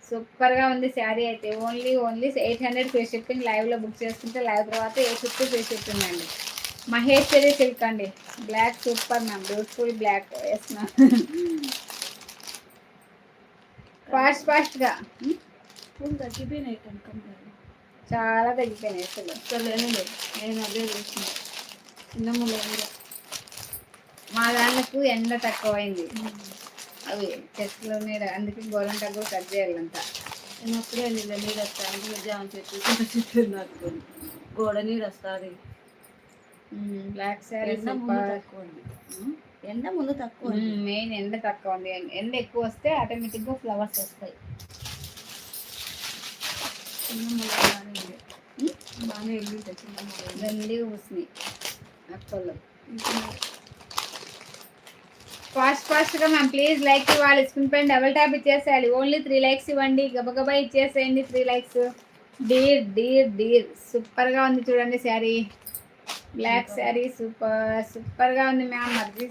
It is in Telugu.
సూపర్గా ఉంది శారీ అయితే. Only 800 free shipping. లైవ్లో బుక్ చేసుకుంటే లైవ్ తర్వాత 850 ఫ్రీ షిప్పింగ్ అండి. మహేశ్వరి సిల్క్ అండి. Black super ma'am, beautiful black. Yes ma'am. ఫాస్ట్గా తగ్గిపోయినాయి కనకం చాలా తగ్గిపోయినాయి అసలు. అసలు నేను అదే చూసిన చిన్న ముళ్ళు. మా దాంట్లో ఎండ తక్కువైంది. అవి చెట్లు నీడ, అందుకే గోరంట కూడా కట్ చేయాలంట. నేను అప్పుడే నీళ్ళు వస్తాను. జామ చెట్టు నాకు గోడ నీరు వస్తుంది. బ్లాక్ శారీ ఎండ ముందు తక్కువ ఉంది. ఎండ ముందు తక్కువ మెయిన్ ఎండ తక్కువ ఉంది. ఎండ ఎక్కువ వస్తే ఆటోమేటిక్గా ఫ్లవర్స్ వస్తాయి. చిన్న ముళ్ళు బాగానే వెళ్ళింటాయి. చిన్న ముళ్ళు దండిగా కూసినాయి అక్కల్లో. ఫాస్ట్గా మ్యామ్ ప్లీజ్ లైక్ ఇవ్వాలి. స్క్రీన్ పైన డబుల్ ట్యాప్ ఇచ్చేసేయాలి. ఓన్లీ 3 లైక్స్ ఇవ్వండి. గబగబా ఇచ్చేసేయండి 3 లైక్స్. డీర్ సూపర్గా ఉంది చూడండి శారీ. బ్లాక్ శారీ సూపర్గా ఉంది మ్యామ్. మర్జీ